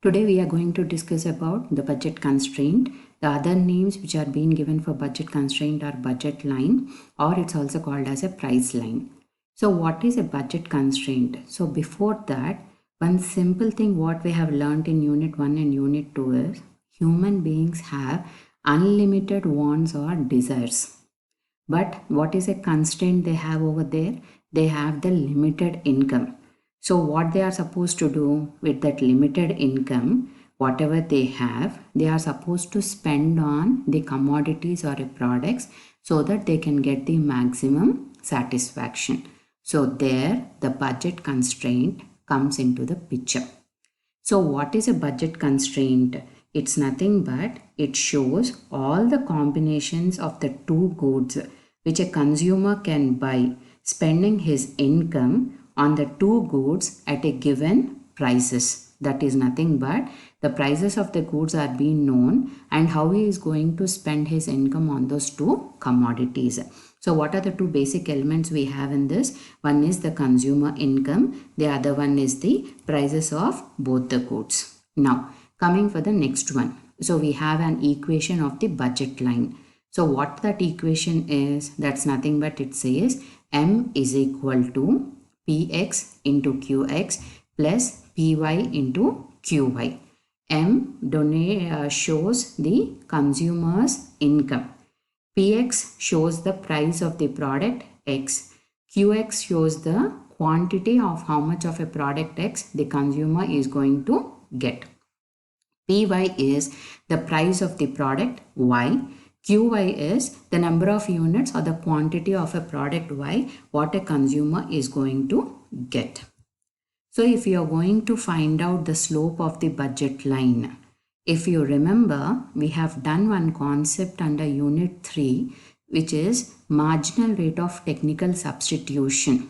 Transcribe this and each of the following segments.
Today we are going to discuss about the budget constraint. The other names which are being given for budget constraint are budget line, or it's also called as a price line. So what is a budget constraint? So before that, one simple thing what we have learned in unit 1 and unit 2 is human beings have unlimited wants or desires. But what is a constraint they have over there? They have the limited income. So what they are supposed to do with that limited income, whatever they are supposed to spend on the commodities or products so that they can get the maximum satisfaction. So there the budget constraint comes into the picture. So what is a budget constraint? It's nothing but it shows all the combinations of the two goods which a consumer can buy, spending his income on the two goods at a given prices. That is nothing but the prices of the goods are being known and how he is going to spend his income on those two commodities. So what are the two basic elements we have in this? One is the consumer income. The other one is the prices of both the goods. Now coming for the next one. So we have an equation of the budget line. So what that equation is, that's nothing but it says M is equal to Px into Qx plus Py into Qy. M shows the consumer's income. Px shows the price of the product X. Qx shows the quantity of how much of a product X the consumer is going to get. Py is the price of the product Y. Qy is the number of units or the quantity of a product Y what a consumer is going to get. So if you are going to find out the slope of the budget line, if you remember, we have done one concept under unit 3 which is marginal rate of technical substitution.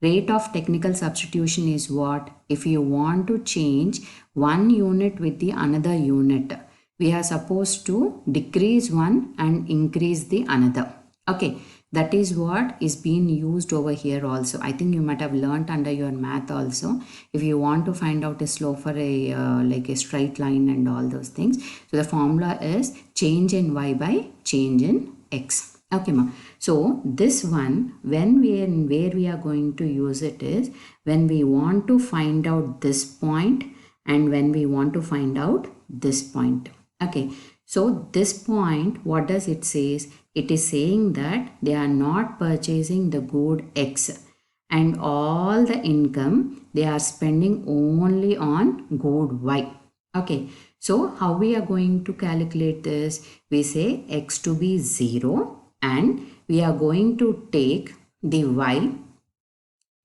Rate of technical substitution is what? If you want to change one unit with the another unit, we are supposed to decrease one and increase the another. Okay, that is what is being used over here also. I think you might have learnt under your math also. If you want to find out a slope for a like a straight line and all those things. So the formula is change in y by change in x. Okay, ma. So this one, when where we are going to use it is when we want to find out this point and when we want to find out this point. Okay, so this point, what does it says? It is saying that they are not purchasing the good X and all the income they are spending only on good Y. Okay, so how we are going to calculate this? We say X to be 0 and we are going to take the Y,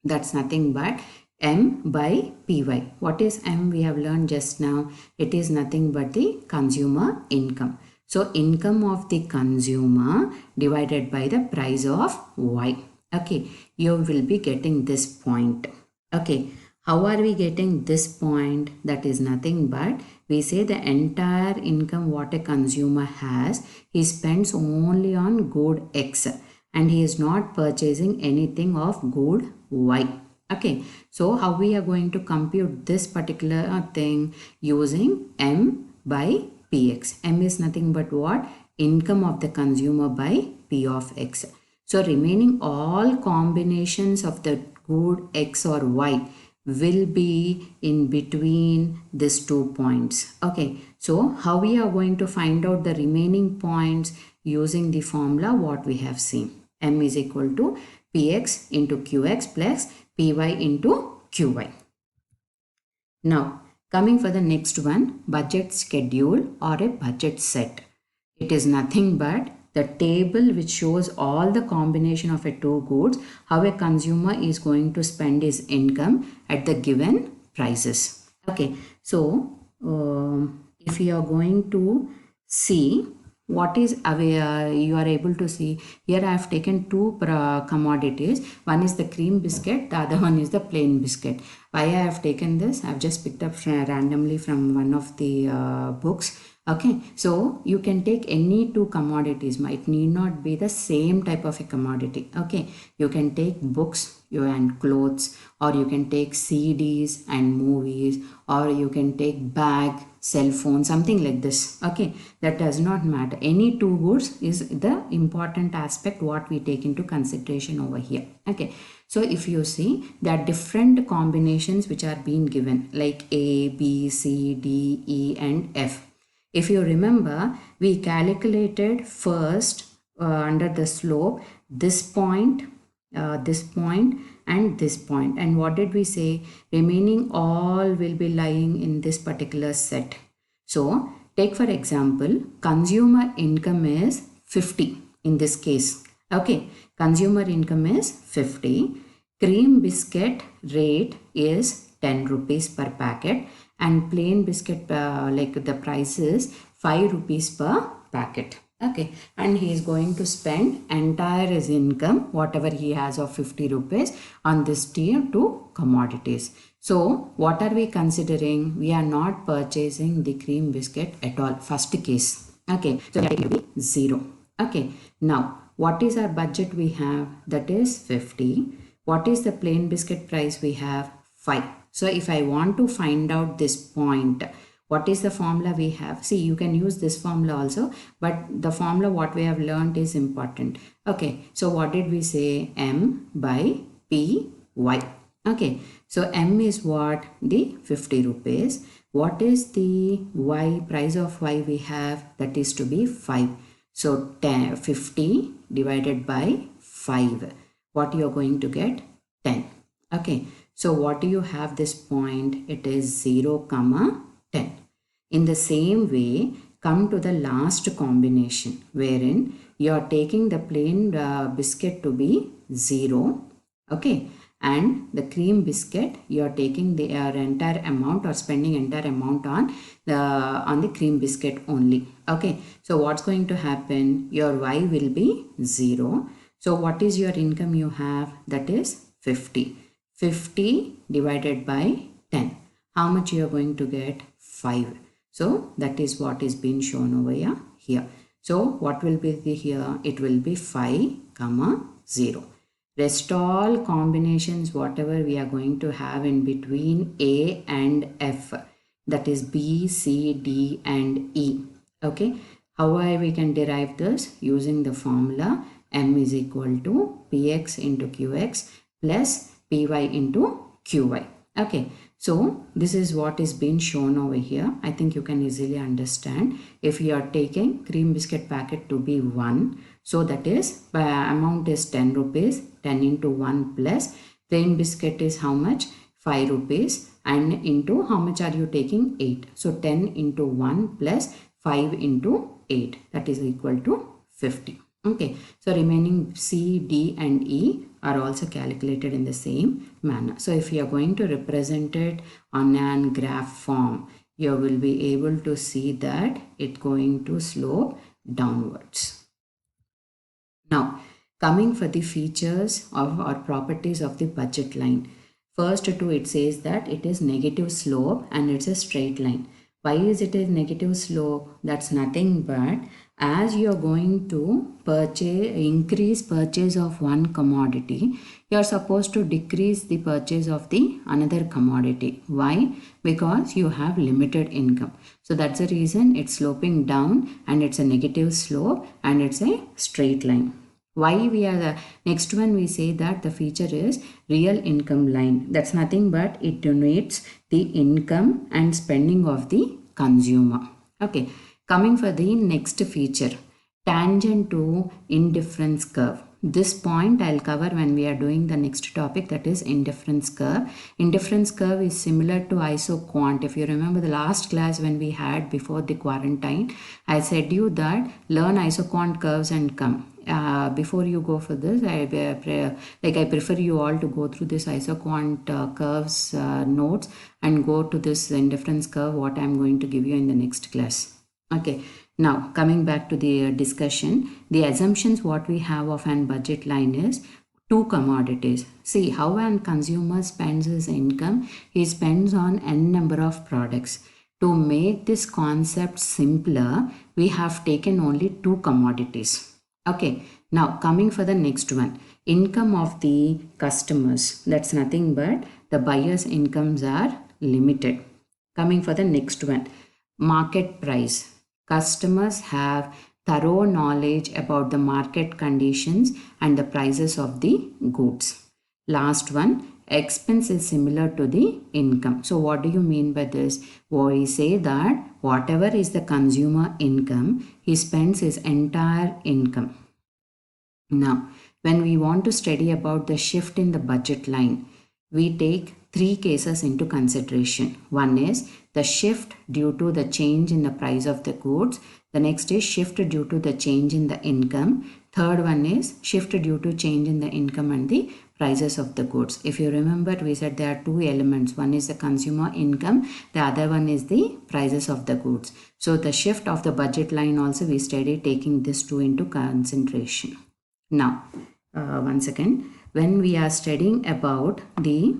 that's nothing but M by Py. What is M? We have learned just now. It is nothing but the consumer income. So income of the consumer divided by the price of Y. Okay, you will be getting this point. Okay, how are we getting this point? That is nothing but we say the entire income what a consumer has, he spends only on good X and he is not purchasing anything of good Y. Okay, so how we are going to compute this particular thing using M by Px. M is nothing but what? Income of the consumer by P of X. So remaining all combinations of the good X or Y will be in between these 2 points. Okay, so how we are going to find out the remaining points using the formula what we have seen. M is equal to Px into Qx plus Py into Qy. Now coming for the next one, budget schedule or a budget set. It is nothing but the table which shows all the combination of a two goods, how a consumer is going to spend his income at the given prices. Okay, so if you are going to see what is you are able to see here, I have taken two commodities. One is the cream biscuit, the other one is the plain biscuit. Why I have taken this? I have just picked up randomly from one of the books. Okay, so you can take any two commodities. It need not be the same type of a commodity. Okay, you can take books and clothes, or you can take CDs and movies, or you can take bag, cell phone, something like this. Okay, that does not matter. Any two goods is the important aspect what we take into consideration over here. Okay, so if you see, there are different combinations which are being given like A, B, C, D, E and F. If you remember, we calculated first under the slope this point, and this point, and what did we say? Remaining all will be lying in this particular set. So take for example, consumer income is 50 in this case. Okay, consumer income is 50. Cream biscuit rate is 10 rupees per packet, and plain biscuit like the price is 5 rupees per packet. Okay, and he is going to spend entire his income, whatever he has of 50 rupees on this tier 2 commodities. So what are we considering? We are not purchasing the cream biscuit at all, first case. Okay, so that will be 0. Okay, now what is our budget we have? That is 50. What is the plain biscuit price we have? 5. So if I want to find out this point, what is the formula we have? See, you can use this formula also, but the formula what we have learned is important. Okay, so what did we say? M by P Y. Okay, so M is what? The 50 rupees. What is the Y, price of Y we have? That is to be 5. So 50 divided by 5. What you are going to get? 10. Okay, so what do you have this point? It is 0, 10. In the same way, come to the last combination wherein you are taking the plain biscuit to be 0. Okay, and the cream biscuit you are taking the entire amount or spending entire amount on the cream biscuit only. Okay, so what's going to happen? Your Y will be 0. So what is your income you have? That is 50. 50 divided by 10. How much you are going to get? 5. So that is what is being shown over here. So what will be the here? It will be 5, 0. Rest all combinations whatever we are going to have in between A and F, that is B, C, D and E. Okay, how we can derive this? Using the formula M is equal to Px into Qx plus Py into Qy. Okay, so this is what is being shown over here. I think you can easily understand. If you are taking cream biscuit packet to be 1, so that is amount is 10 rupees, 10 into 1 plus plain biscuit is how much? 5 rupees, and into how much are you taking? 8. So 10 into 1 plus 5 into 8, that is equal to 50. Okay, so remaining C, D and E are also calculated in the same manner. So if you are going to represent it on an graph form, you will be able to see that it's going to slope downwards. Now, coming for the features of or properties of the budget line. First two, it says that it is negative slope and it's a straight line. Why is it a negative slope? That's nothing but as you are going to increase purchase of one commodity, you are supposed to decrease the purchase of the another commodity. Why? Because you have limited income. So that's the reason it's sloping down and it's a negative slope and it's a straight line. Why we are the next one, we say that the feature is real income line. That's nothing but it denotes the income and spending of the consumer. Okay, coming for the next feature, tangent to indifference curve. This point I'll cover when we are doing the next topic, that is indifference curve. Indifference curve is similar to isoquant. If you remember the last class when we had before the quarantine, I said you that learn isoquant curves and come. Before you go for this, I prefer you all to go through this isoquant curves notes and go to this indifference curve what I am going to give you in the next class. Okay, now coming back to the discussion, the assumptions what we have of an budget line is two commodities. See how an consumer spends his income, he spends on n number of products. To make this concept simpler, we have taken only two commodities. Okay, now coming for the next one, income of the customers. That's nothing but the buyer's incomes are limited. Coming for the next one, market price. Customers have thorough knowledge about the market conditions and the prices of the goods. Last one, expense is similar to the income. So what do you mean by this? We say that whatever is the consumer income, he spends his entire income. Now, when we want to study about the shift in the budget line, we take three cases into consideration. One is the shift due to the change in the price of the goods. The next is shift due to the change in the income. Third one is shift due to change in the income and the prices of the goods. If you remember, we said there are two elements. One is the consumer income. The other one is the prices of the goods. So the shift of the budget line also we studied taking these two into consideration. Now, once again, when we are studying about the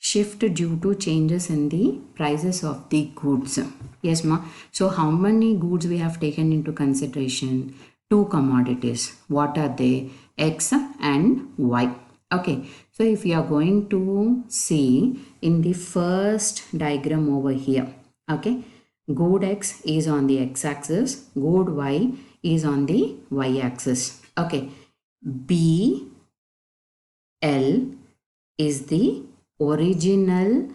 shift due to changes in the prices of the goods. Yes, ma. So, how many goods we have taken into consideration? Two commodities. What are they? X and Y. Okay. So, if you are going to see in the first diagram over here, okay, good X is on the X axis, good Y is on the Y axis. Okay. B L is the original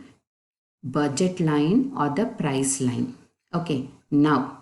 budget line or the price line. Okay, now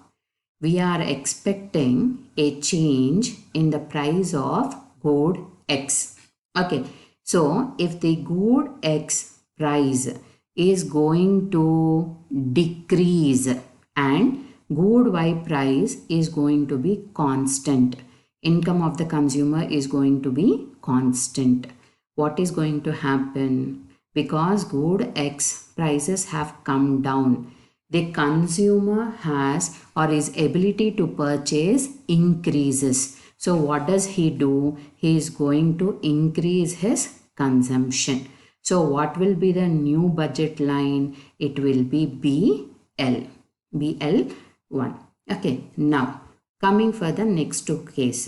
we are expecting a change in the price of good X. Okay, so if the good X price is going to decrease and good Y price is going to be constant, income of the consumer is going to be constant, what is going to happen? Because good X prices have come down, the consumer has or his ability to purchase increases. So what does he do? He is going to increase his consumption. So what will be the new budget line? It will be BL. BL1. Okay, now coming for the next two case.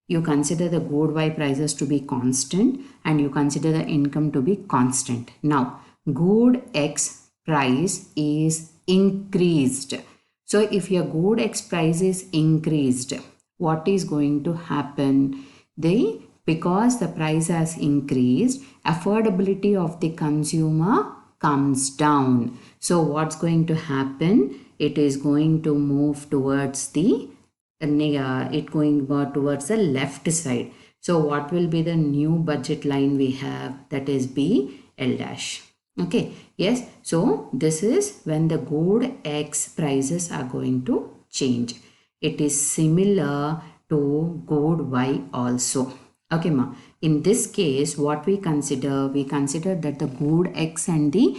You consider the good Y prices to be constant and you consider the income to be constant. Now, good X price is increased. So, if your good X price is increased, what is going to happen? Because the price has increased, affordability of the consumer comes down. So, what's going to happen? It is going to move towards the towards the left side. So what will be the new budget line we have? That is BL dash. Okay, yes. So this is when the good X prices are going to change. It is similar to good Y also. Okay, ma. In this case, what we consider that the good X and the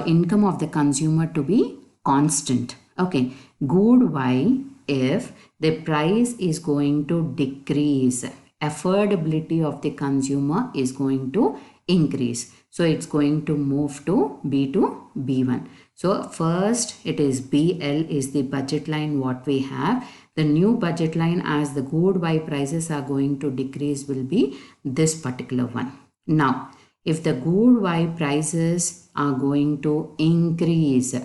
income of the consumer to be constant. Okay, good Y, if the price is going to decrease, affordability of the consumer is going to increase. So it's going to move to B1. So first it is BL is the budget line what we have. The new budget line as the good Y prices are going to decrease will be this particular one. Now, if the good Y prices are going to increase,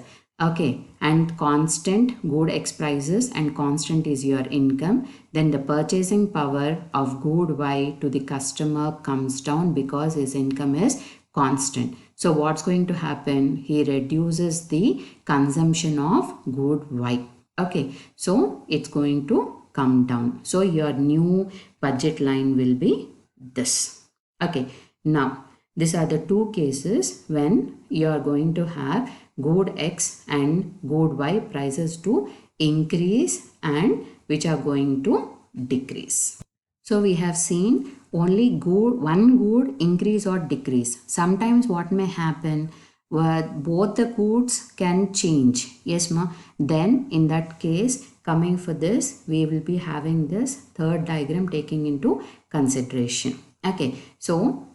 okay, and constant good X prices and constant is your income, then the purchasing power of good Y to the customer comes down because his income is constant. So what's going to happen? He reduces the consumption of good Y. Okay, so it's going to come down. So your new budget line will be this. Okay, now these are the two cases when you are going to have good X and good Y prices to increase and which are going to decrease. So we have seen only one good increase or decrease. Sometimes what may happen, where both the goods can change. Yes, ma. Then in that case, coming for this, we will be having this third diagram taking into consideration. Okay, so